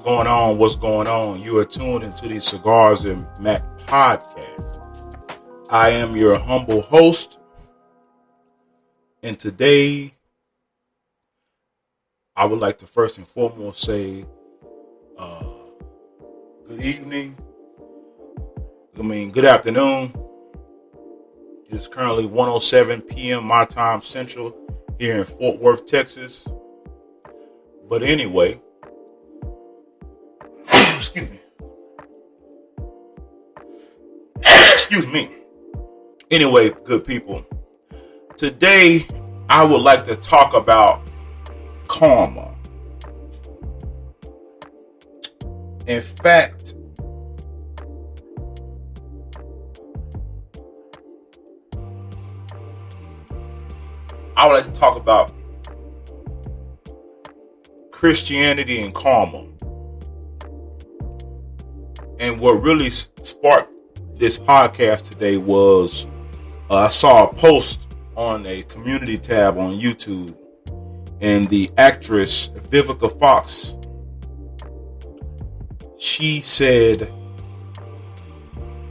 going on? What's going on? You are tuned into the Cigars and Mac podcast. I am your humble host, and today I would like to first and foremost say good evening. Good afternoon. It is currently 1:07 p.m. my time Central here in Fort Worth, Texas. But anyway, excuse me. Anyway, good people. Today, I would like to talk about karma. In fact, I would like to talk about Christianity and karma. And what really sparked this podcast today was I saw a post on a community tab on YouTube, and the actress Vivica Fox, she said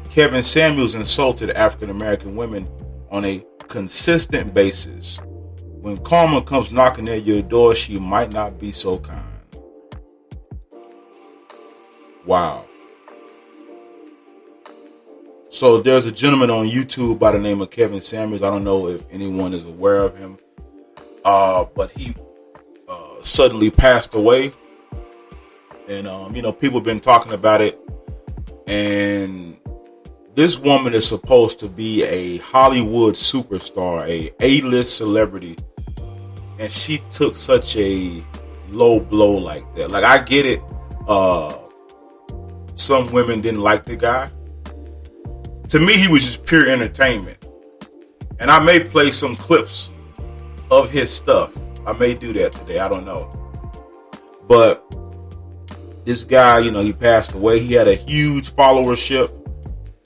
Kevin Samuels insulted African American women on a consistent basis. When karma comes knocking at your door, she might not be so kind. Wow. So there's a gentleman on YouTube by the name of Kevin Samuels. I don't know if anyone is aware of him. But he suddenly passed away. And, people have been talking about it. And this woman is supposed to be a Hollywood superstar, a A-list celebrity. And she took such a low blow like that. Like, I get it. Some women didn't like the guy. To me, he was just pure entertainment. And I may play some clips of his stuff. I may do that today. I don't know. But this guy, he passed away. He had a huge followership.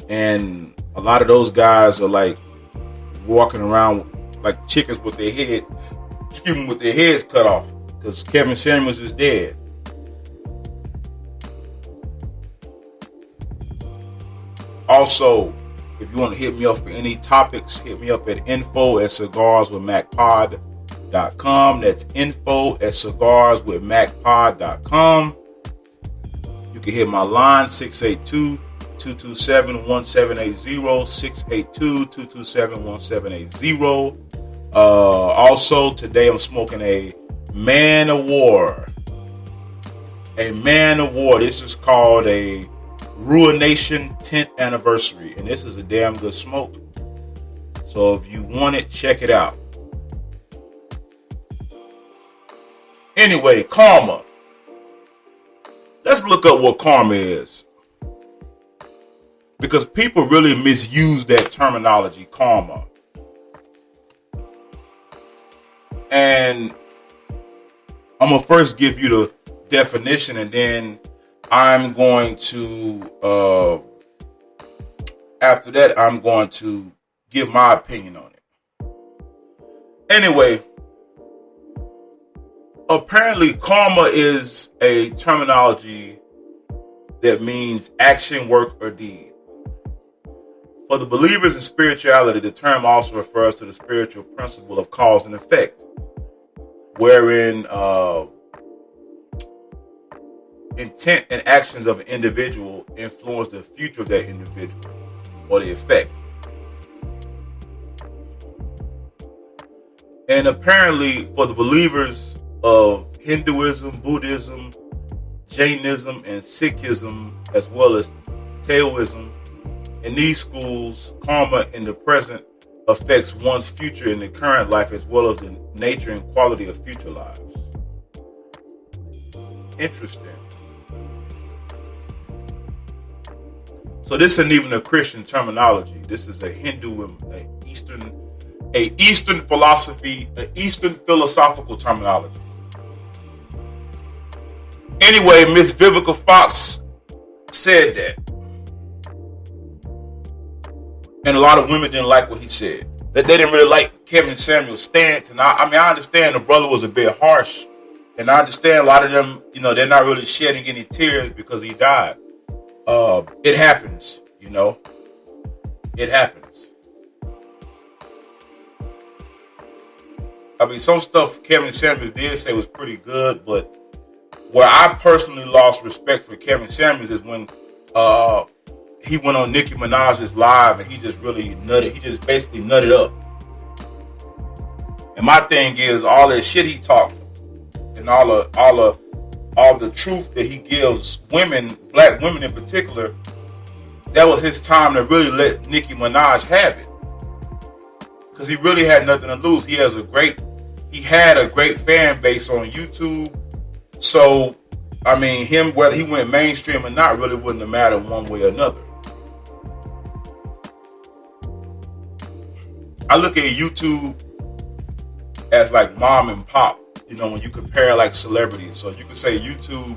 And a lot of those guys are like walking around like chickens with their heads cut off, because Kevin Samuels is dead. Also, if you want to hit me up for any topics, hit me up at info@cigarswithmacpod.com. That's info@cigarswithmacpod.com. You can hit my line 682-227-1780, 682-227-1780. Also, today I'm smoking a Man of War. A Man of War. This is called a Ruination 10th Anniversary. And this is a damn good smoke. So if you want it, check it out. Anyway, karma. Let's look up what karma is. Because people really misuse that terminology, karma. And I'm going to first give you the definition, and then I'm going to, after that, I'm going to give my opinion on it. Anyway, apparently karma is a terminology that means action, work, or deed. For the believers in spirituality, the term also refers to the spiritual principle of cause and effect, wherein intent and actions of an individual influence the future of that individual, or the effect. And apparently, for the believers of Hinduism, Buddhism, Jainism, and Sikhism, as well as Taoism, in these schools, karma in the present affects one's future in the current life, as well as the nature and quality of future lives. Interesting. So this isn't even a Christian terminology. This is a Hindu, Eastern philosophy, an Eastern philosophical terminology. Anyway, Miss Vivica Fox said that. And a lot of women didn't like what he said. That they didn't really like Kevin Samuels' stance. And I understand the brother was a bit harsh And I understand a lot of them, they're not really shedding any tears because he died. It happens, It happens. I mean, some stuff Kevin Samuels did say was pretty good, but where I personally lost respect for Kevin Samuels is when he went on Nicki Minaj's live and he just really nutted. He just basically nutted up. And my thing is, all that shit he talked and all the truth that he gives women, black women in particular, that was his time to really let Nicki Minaj have it. Because he really had nothing to lose. He had a great fan base on YouTube. So, I mean, whether he went mainstream or not, really wouldn't have mattered one way or another. I look at YouTube as like mom and pop, when you compare like celebrities. So you could say YouTube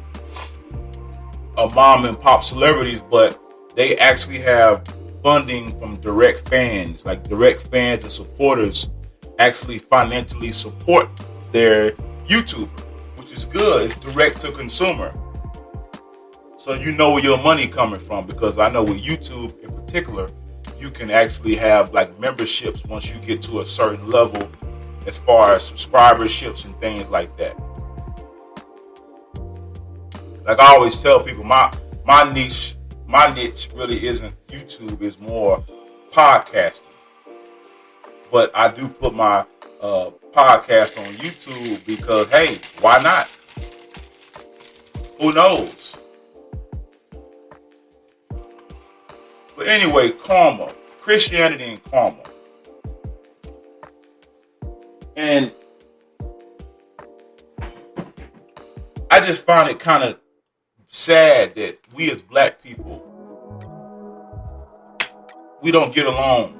are mom and pop celebrities, but they actually have funding from direct fans. Like direct fans and supporters actually financially support their YouTuber, which is good. It's direct to consumer. So you know where your money coming from, because I know with YouTube in particular, you can actually have like memberships once you get to a certain level as far as subscriberships and things like that. Like I always tell people, my niche really isn't YouTube, it's more podcasting. But I do put my podcast on YouTube because, hey, why not? Who knows? But anyway, karma. Christianity and karma. And I just find it kind of sad that we as black people, we don't get along.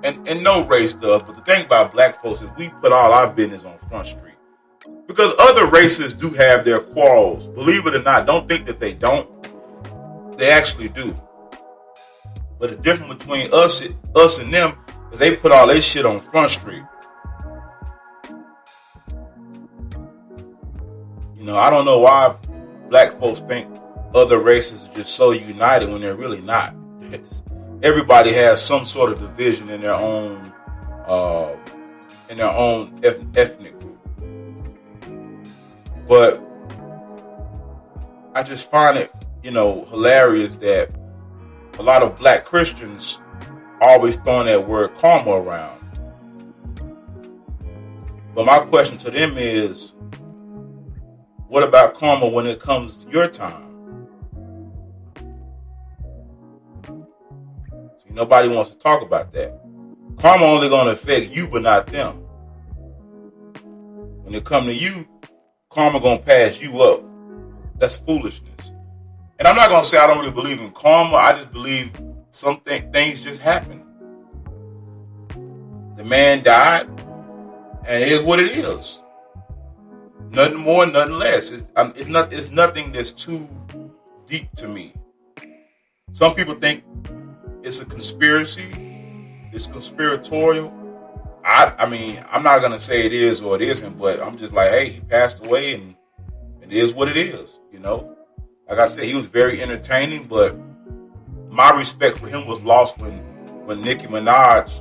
And no race does. But the thing about black folks is we put all our business on Front Street. Because other races do have their quarrels. Believe it or not, don't think that they don't. They actually do. But the difference between us and them is they put all their shit on Front Street. I don't know why black folks think other races are just so united when they're really not. Everybody has some sort of division in their own ethnic group. But I just find it, hilarious that a lot of black Christians always throwing that word karma around. But my question to them is, what about karma when it comes to your time? See, nobody wants to talk about that. Karma only going to affect you, but not them. When it comes to you, karma going to pass you up. That's foolishness. And I'm not going to say I don't really believe in karma. I just believe things just happen. The man died, and it is what it is. Nothing more, nothing less. It's nothing that's too deep to me. Some people think it's a conspiracy. It's conspiratorial. I mean, I'm not going to say it is or it isn't, but I'm just like, hey, he passed away and it is what it is, Like I said, he was very entertaining, but my respect for him was lost when Nicki Minaj,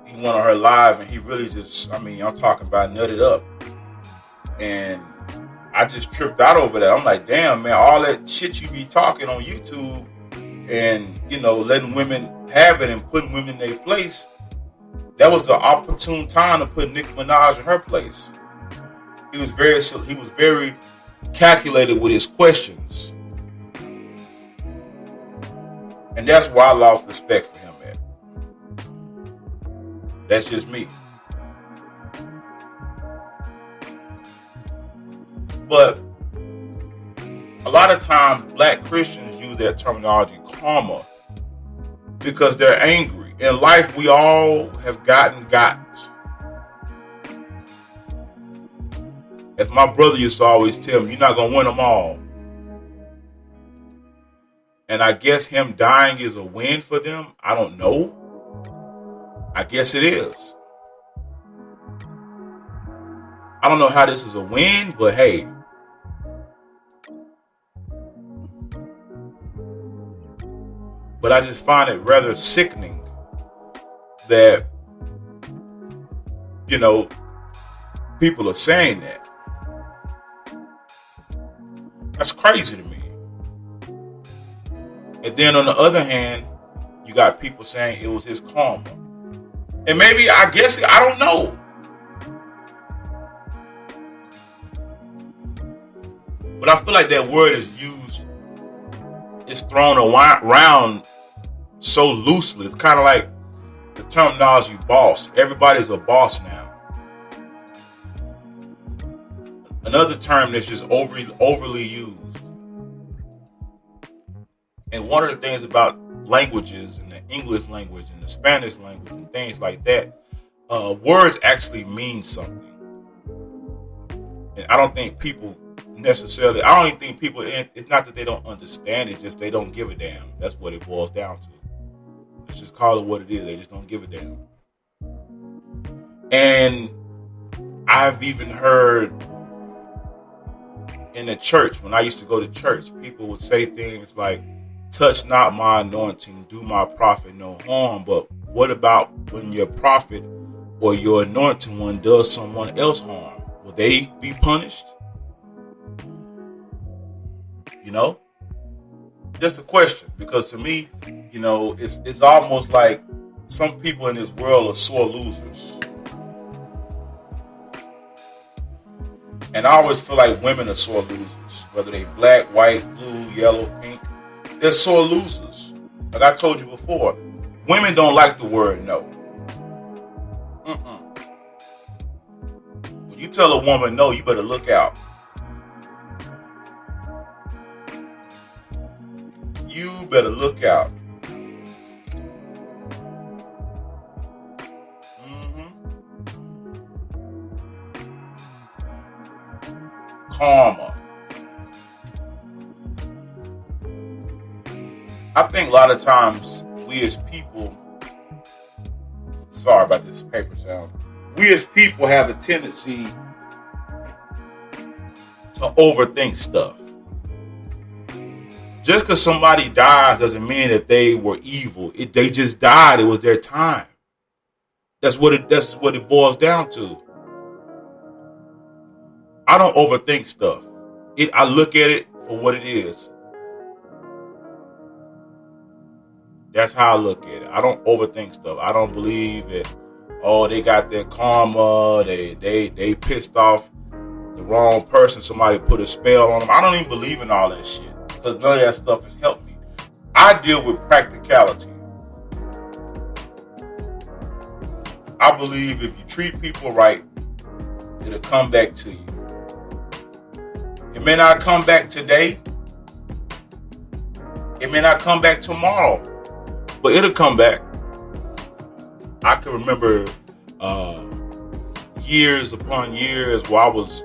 he went on her live and he really just, I'm talking about nutted up. And I just tripped out over that. I'm like, damn, man, all that shit you be talking on YouTube and, letting women have it and putting women in their place, that was the opportune time to put Nicki Minaj in her place. He was very calculated with his questions. And that's why I lost respect for him, man. That's just me. But a lot of times black Christians use that terminology karma because they're angry. In life, we all have got. As my brother used to always tell me, you're not going to win them all. And I guess him dying is a win for them. I don't know. I guess it is. I don't know how this is a win, but hey, But I just find it rather sickening that, people are saying that. That's crazy to me. And then on the other hand, you got people saying it was his karma. And maybe, I don't know. But I feel like that word is used, it's thrown around so loosely. Kind of like the terminology boss. Everybody's a boss now. Another term that's just overly used. And one of the things about languages and the English language and the Spanish language and things like that, words actually mean something. And I don't think people necessarily, I don't even think people, it's not that they don't understand, it's just they don't give a damn. That's what it boils down to. Let's just call it what it is. They just don't give a damn. And I've even heard in the church, when I used to go to church, people would say things like, touch not my anointing, do my prophet no harm. But what about when your prophet or your anointed one does someone else harm? Will they be punished? Just a question, because to me, it's almost like some people in this world are sore losers. And I always feel like women are sore losers, whether they black, white, blue, yellow, pink. They're sore losers. Like I told you before, women don't like the word no. When you tell a woman no, you better look out. You better look out. Karma. I think a lot of times we as people, sorry about this paper sound, we as people have a tendency to overthink stuff. Just because somebody dies doesn't mean that they were evil. They just died. It was their time. That's what it boils down to. I don't overthink stuff. I look at it for what it is. That's how I look at it. I don't overthink stuff. I don't believe that, they got their karma, they pissed off the wrong person, somebody put a spell on them. I don't even believe in all that shit, because none of that stuff has helped me. I deal with practicality. I believe if you treat people right, it'll come back to you. It may not come back today. It may not come back tomorrow, but it'll come back. I can remember years upon years where I was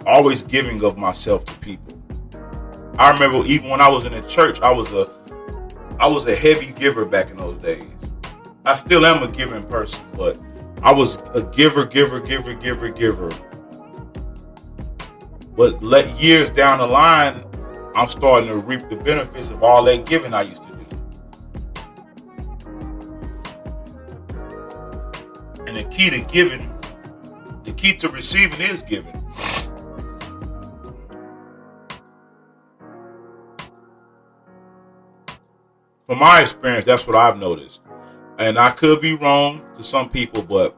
always giving of myself to people. I remember even when I was in the church, I was a heavy giver back in those days. I still am a giving person, but I was a giver. But years down the line, I'm starting to reap the benefits of all that giving I used to do. And the key to receiving is giving. From my experience, that's what I've noticed. And I could be wrong to some people, but,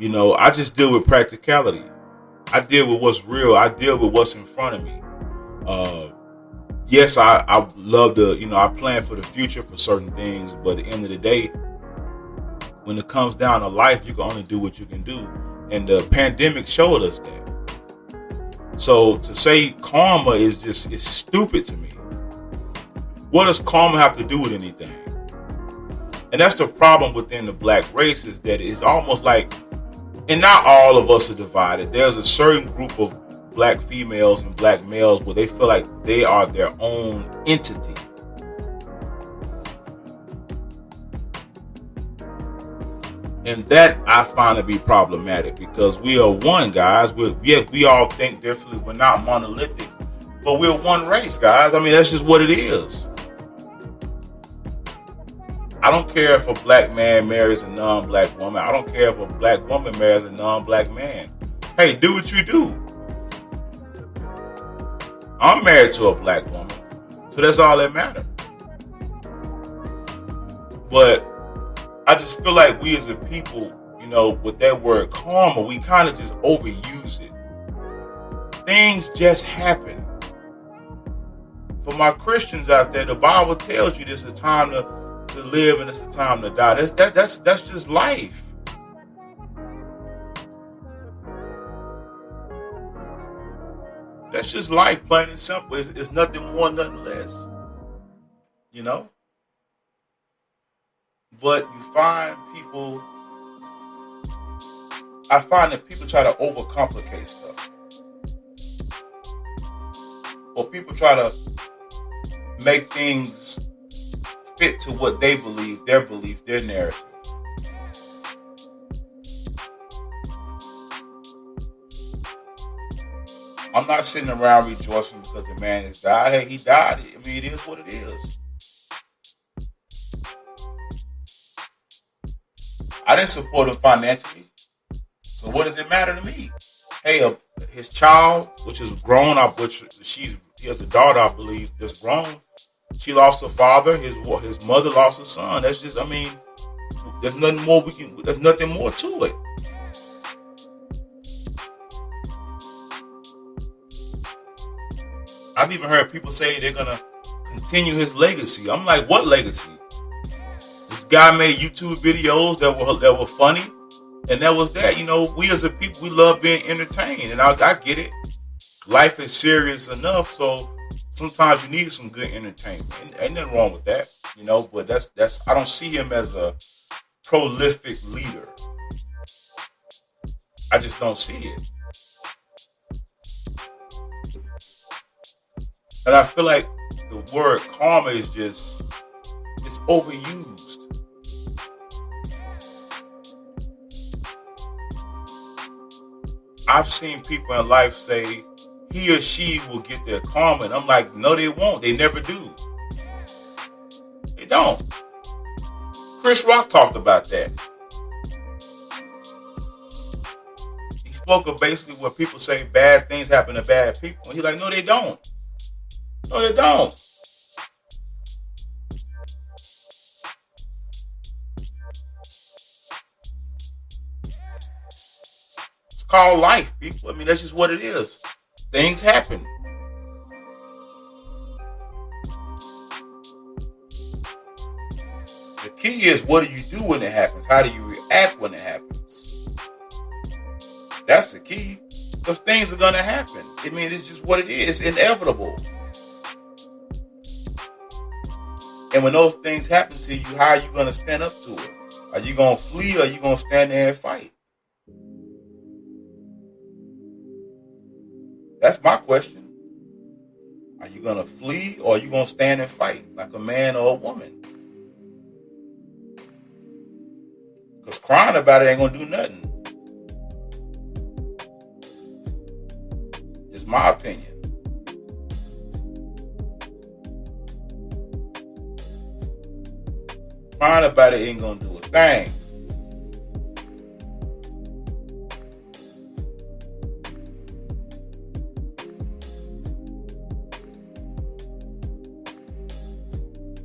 I just deal with practicality. I deal with what's real. I deal with what's in front of me. Yes, I love to, I plan for the future for certain things, but at the end of the day, when it comes down to life, you can only do what you can do. And the pandemic showed us that. So to say karma is stupid to me. What does karma have to do with anything? And that's the problem within the black race, is that it's almost like, and not all of us are divided. There's a certain group of black females and black males where they feel like they are their own entity. And that I find to be problematic, because we are one, guys. We all think differently. We're not monolithic, but we're one race, guys. I mean, that's just what it is. I don't care if a black man marries a non-black woman. I don't care if a black woman marries a non-black man. Hey, do what you do. I'm married to a black woman, so that's all that matters. But I just feel like we as a people, with that word karma, we kind of just overuse it. Things just happen. For my Christians out there, the Bible tells you this is a time to live and it's a time to die. That's just life. That's just life, plain and simple. It's nothing more, nothing less. But you find people, I find that people try to overcomplicate stuff. Or people try to make things fit to what they believe, their narrative. I'm not sitting around rejoicing because the man has died. Hey, he died. I mean, it is what it is. I didn't support him financially. So what does it matter to me? Hey, his child, which is grown up, he has a daughter, I believe, that's grown. She lost her father. His mother lost her son. That's just, there's nothing more there's nothing more to it. I've even heard people say they're going to continue his legacy. I'm like, what legacy? The guy made YouTube videos that were funny, and that was that. We as a people, we love being entertained, and I get it. Life is serious enough, so sometimes you need some good entertainment. Ain't nothing wrong with that, but that's I don't see him as a prolific leader. I just don't see it. And I feel like the word karma is it's overused. I've seen people in life say he or she will get their karma, and I'm like, no, they won't. They never do. They don't. Chris Rock talked about that. He spoke of basically where people say bad things happen to bad people. And he's like, no, they don't. No, they don't. It's called life, people. That's just what it is. Things happen. The key is, what do you do when it happens? How do you react when it happens? That's the key. Because things are going to happen. It's just what it is. It's inevitable. And when those things happen to you, how are you going to stand up to it? Are you going to flee, or are you going to stand there and fight? That's my question. Are you going to flee, or are you going to stand and fight like a man or a woman? Because crying about it ain't going to do nothing. It's my opinion. Crying about it ain't going to do a thing.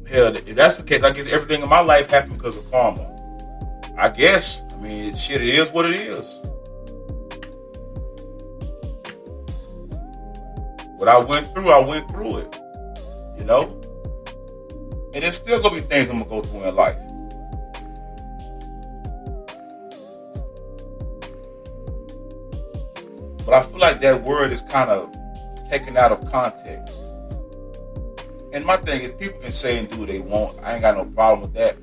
Hell, if that's the case, I guess everything in my life happened because of karma. I guess. Shit, it is what it is. What I went through it. And there's still going to be things I'm going to go through in life. But I feel like that word is kind of taken out of context. And my thing is, people can say and do what they want. I ain't got no problem with that.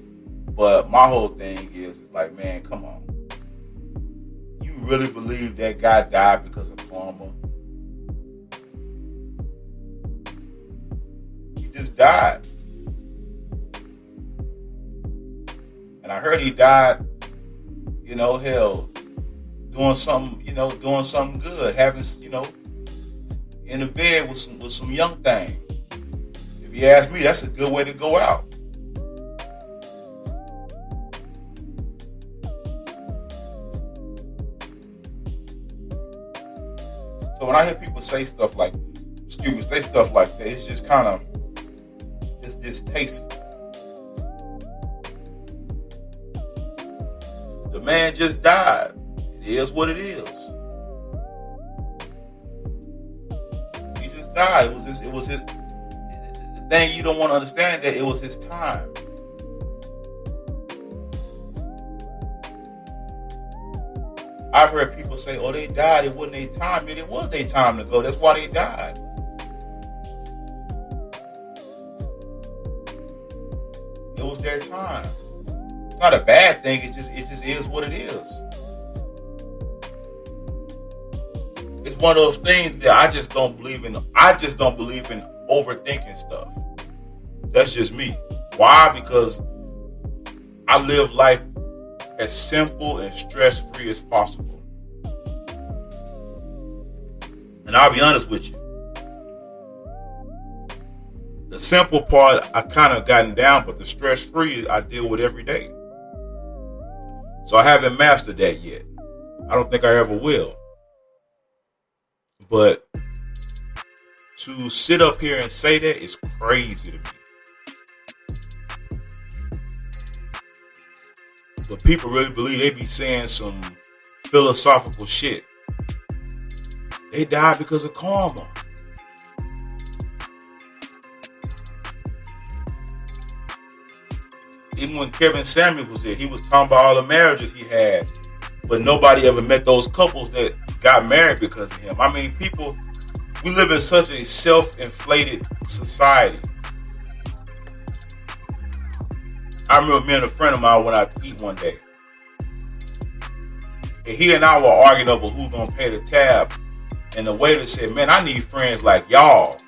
But my whole thing is like, man, come on. You really believe that guy died because of karma? He just died. And I heard he died, doing something good, having, in the bed with some young thing. If you ask me, that's a good way to go out. So when I hear people say stuff like, say stuff like that, it's just kind of, it's distasteful. The man just died. It is what it is. He just died. It was his. The thing you don't want to understand that it was his time. I've heard people say, "Oh, they died. It wasn't their time." It was their time to go. That's why they died. It was their time. It's not a bad thing. It just is what it is. It's one of those things that I just don't believe in. I just don't believe in overthinking stuff. That's just me. Why? Because I live life as simple and stress-free as possible. And I'll be honest with you. The simple part I kind of gotten down, but the stress-free I deal with every day. So I haven't mastered that yet. I don't think I ever will. But to sit up here and say that is crazy to me. But people really believe they be saying some philosophical shit. They died because of karma. Even when Kevin Samuels was there, he was talking about all the marriages he had. But nobody ever met those couples that got married because of him. I mean, people, we live in such a self-inflated society. I remember me and a friend of mine went out to eat one day. And he and I were arguing over who's going to pay the tab. And the waiter said, "Man, I need friends like y'all."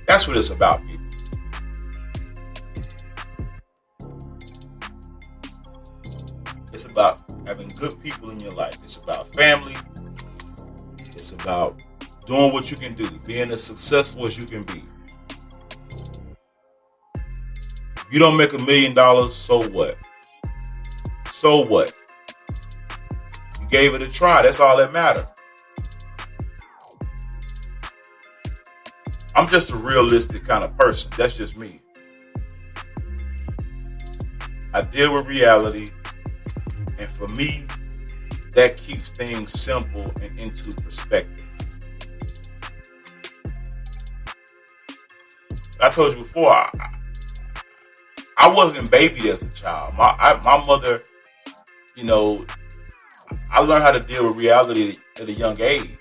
That's what it's about, people. It's about having good people in your life. It's about family. It's about doing what you can do, being as successful as you can be. You don't make $1 million, so what? So what? You gave it a try. That's all that matters. I'm just a realistic kind of person. That's just me. I deal with reality. And for me, that keeps things simple and into perspective. I told you before, I wasn't babied as a child. My mother, you know, I learned how to deal with reality at a young age.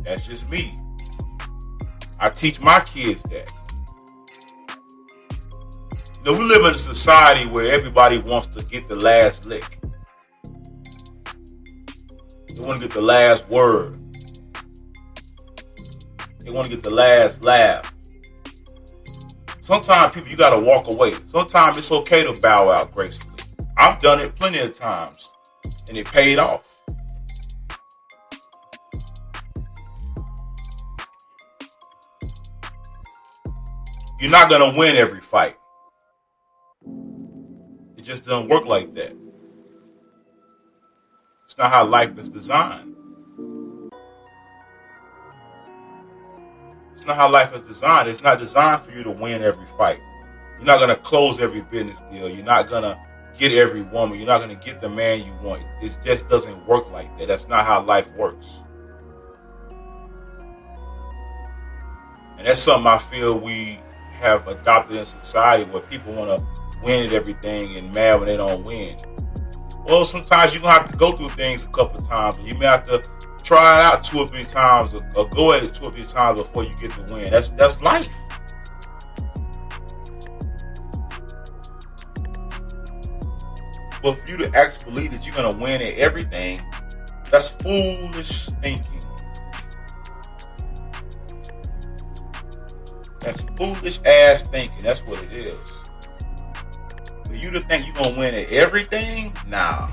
That's just me. I teach my kids that. You know, we live in a society where everybody wants to get the last lick. They want to get the last word. They want to get the last laugh. Sometimes people, you got to walk away. Sometimes it's okay to bow out gracefully. I've done it plenty of times, and it paid off. You're not going to win every fight. It just doesn't work like that. It's not how life is designed. It's not how life is designed. It's not designed for you to win every fight. You're not going to close every business deal. You're not going to get every woman. You're not going to get the man you want. It just doesn't work like that. That's not how life works. And that's something I feel we have adopted in society, where people want to win at everything and mad when they don't win. Well, sometimes you're going to have to go through things a couple of times. You may have to try it out 2 or 3 times or go at it 2 or 3 times before you get the win. That's life. But for you to actually believe that you're going to win at everything, that's foolish thinking. That's foolish ass thinking. That's what it is. For you to think you're going to win at everything? Nah.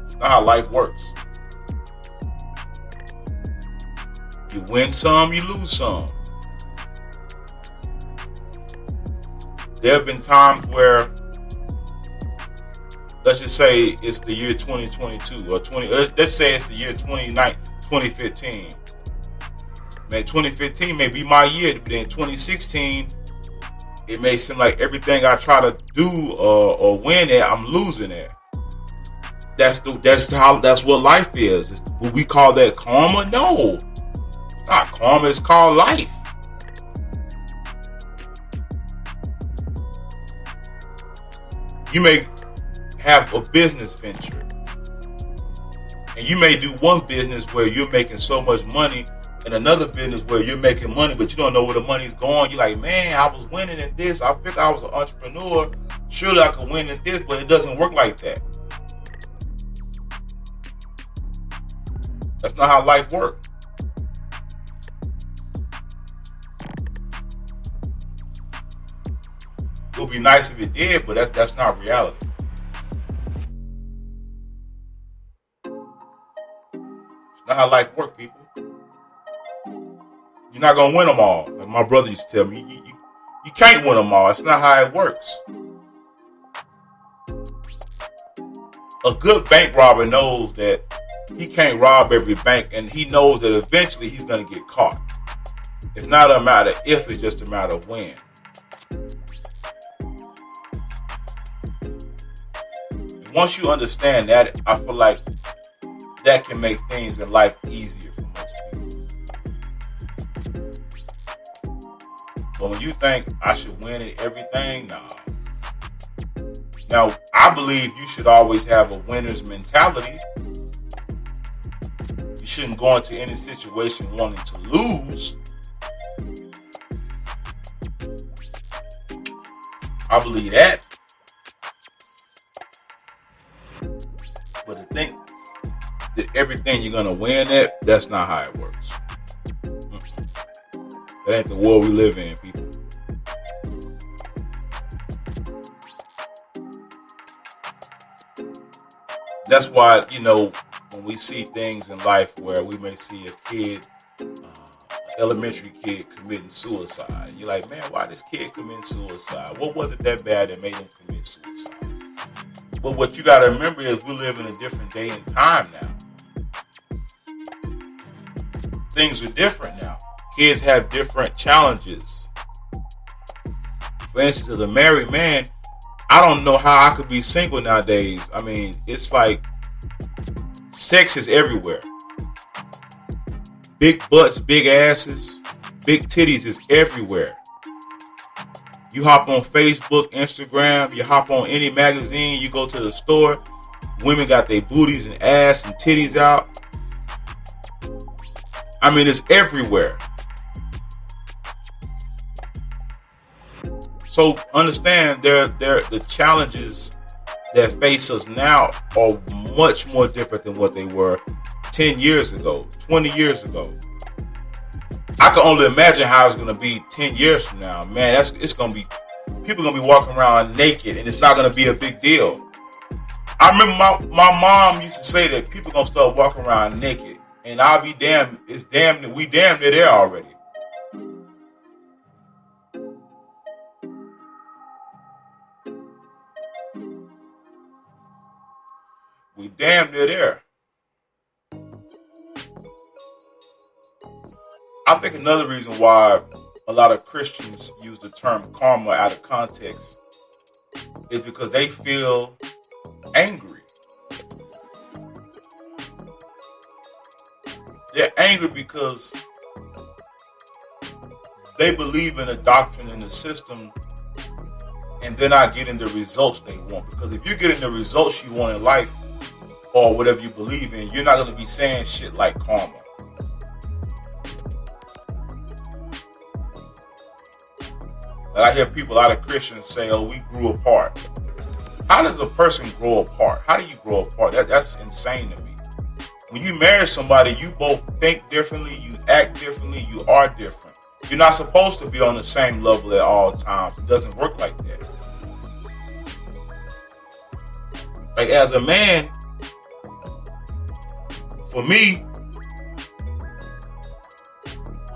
It's not how life works. You win some, you lose some. There have been times where, let's just say it's the year 2022 or 20. Let's say it's the year 2015. Man, 2015 may be my year, but in 2016, it may seem like everything I try to do or win at, I'm losing at. That's what life is. Would we call that karma? No, it's not karma. It's called life. You may have a business venture, and you may do one business where you're making so much money, and another business where you're making money, but you don't know where the money's going. You're like, man, I was winning at this. I figured I was an entrepreneur. Surely I could win at this, but it doesn't work like that. That's not how life works. It would be nice if it did, but that's not reality. It's not how life works, people. You're not gonna win them all. Like my brother used to tell me, you can't win them all. It's not how it works. A good bank robber knows that he can't rob every bank, and he knows that eventually he's gonna get caught. It's not a matter of if, it's just a matter of when. Once you understand that, I feel like that can make things in life easier for most people. But when you think I should win at everything, nah. Now, I believe you should always have a winner's mentality. You shouldn't go into any situation wanting to lose. I believe that. But to think that everything you're going to win at, that's not how it works. That ain't the world we live in, people. That's why, when we see things in life where we may see a kid, elementary kid committing suicide. You're like, man, why this kid commit suicide? What was it that bad that made him commit suicide? But what you got to remember is we live in a different day and time now. Things are different now. Kids have different challenges. For instance, as a married man, I don't know how I could be single nowadays. I mean, it's like sex is everywhere. Big butts, big asses, big titties is everywhere. You hop on Facebook, Instagram, you hop on any magazine, you go to the store, women got their booties and ass and titties out. I mean, it's everywhere. So understand the challenges that face us now are much more different than what they were 10 years ago, 20 years ago. I can only imagine how it's going to be 10 years from now. Man, it's going to be, people are going to be walking around naked, and it's not going to be a big deal. I remember my mom used to say that people are going to start walking around naked, and I'll be damned, we damn near there already. We damn near there. I think another reason why a lot of Christians use the term karma out of context is because they feel angry. They're angry because they believe in a doctrine and a system, and they're not getting the results they want. Because if you're getting the results you want in life, or whatever you believe in, you're not going to be saying shit like karma. And I hear people, a lot of Christians say, oh, we grew apart. How does a person grow apart? How do you grow apart? That's insane to me. When you marry somebody, you both think differently, you act differently, you are different. You're not supposed to be on the same level at all times. It doesn't work like that. Like, as a man, for me,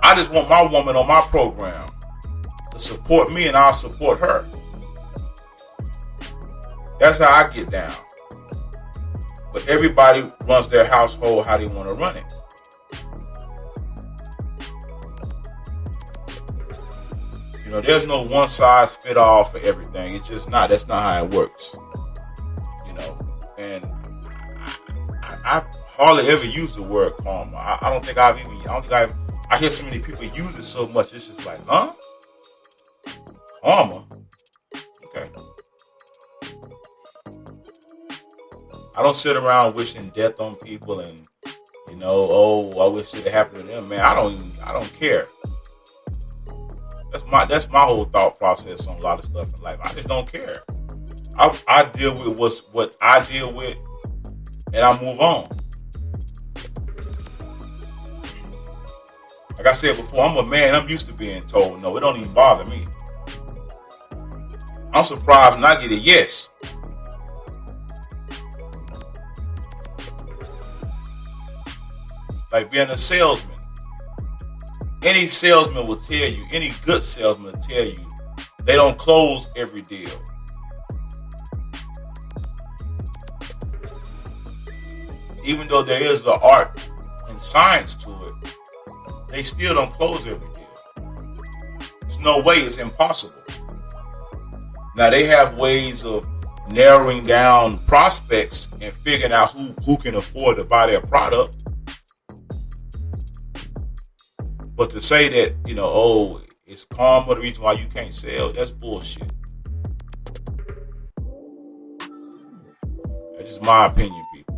I just want my woman on my program to support me, and I'll support her. That's how I get down. But everybody runs their household how they want to run it. You know, there's no one size fit all for everything. It's just not. That's not how it works. You know, and I hardly ever use the word karma. I hear so many people use it so much. It's just like, huh? Karma? Okay. I don't sit around wishing death on people and, you know, oh, I wish it had happened to them. Man, I don't care. That's my whole thought process on a lot of stuff in life. I just don't care. I deal with what I deal with, and I move on. Like I said before, I'm a man. I'm used to being told no. It don't even bother me. I'm surprised when I get a yes. Like being a salesman. Any salesman will tell you, any good salesman will tell you, they don't close every deal. Even though there is the art and science to it, they still don't close every deal. There's no way, it's impossible. Now they have ways of narrowing down prospects and figuring out who can afford to buy their product. But to say that, you know, oh, it's karma the reason why you can't sell, that's bullshit. That's just my opinion, people.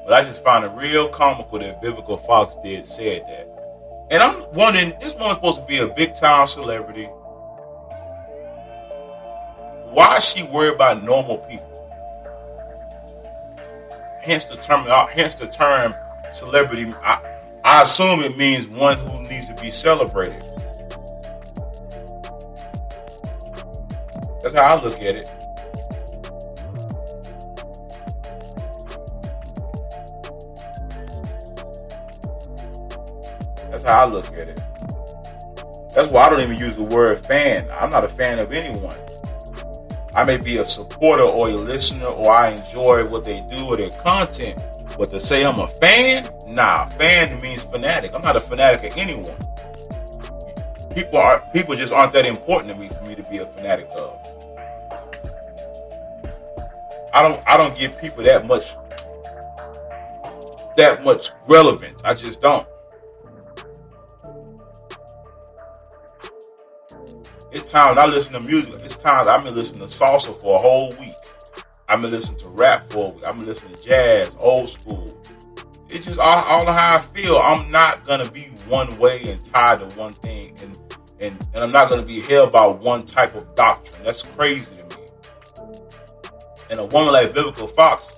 But I just find it real comical that Vivica Fox said that. And I'm wondering, this woman's supposed to be a big time celebrity. Why is she worried about normal people? Hence the term celebrity. I assume it means one who needs to be celebrated. That's how I look at it. That's how I look at it. That's why I don't even use the word fan. I'm not a fan of anyone. I may be a supporter or a listener, or I enjoy what they do or their content. But to say I'm a fan, nah. Fan means fanatic. I'm not a fanatic of anyone. People just aren't that important to me for me to be a fanatic of. I don't give people that much relevance. I just don't. It's times I listen to music. It's times I've been listening to salsa for a whole week. I've been listening to rap for a week. I've been listening to jazz, old school. It's just all how I feel. I'm not going to be one way and tied to one thing. And I'm not going to be held by one type of doctrine. That's crazy to me. And a woman like Vivica Fox,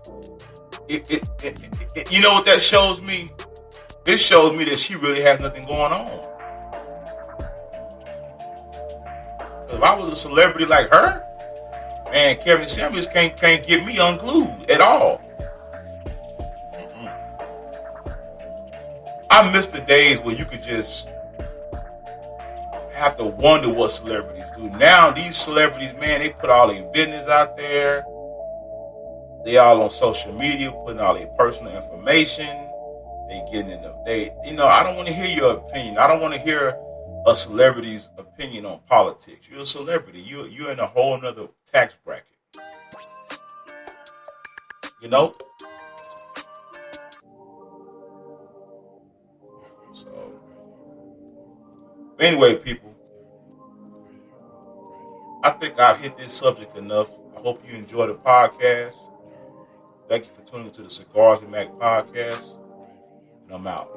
you know what that shows me? It shows me that she really has nothing going on. If I was a celebrity like her, man, Kevin Samuels can't get me unglued at all. I miss the days where you could just have to wonder what celebrities do. Now these celebrities, man, they put all their business out there. They all on social media, putting all their personal information. They getting in I don't want to hear your opinion. I don't want to hear a celebrity's opinion on politics. You're a celebrity. You're in a whole nother tax bracket. You know? So, anyway, people, I think I've hit this subject enough. I hope you enjoy the podcast. Thank you for tuning to the Cigars and Mac podcast. And I'm out.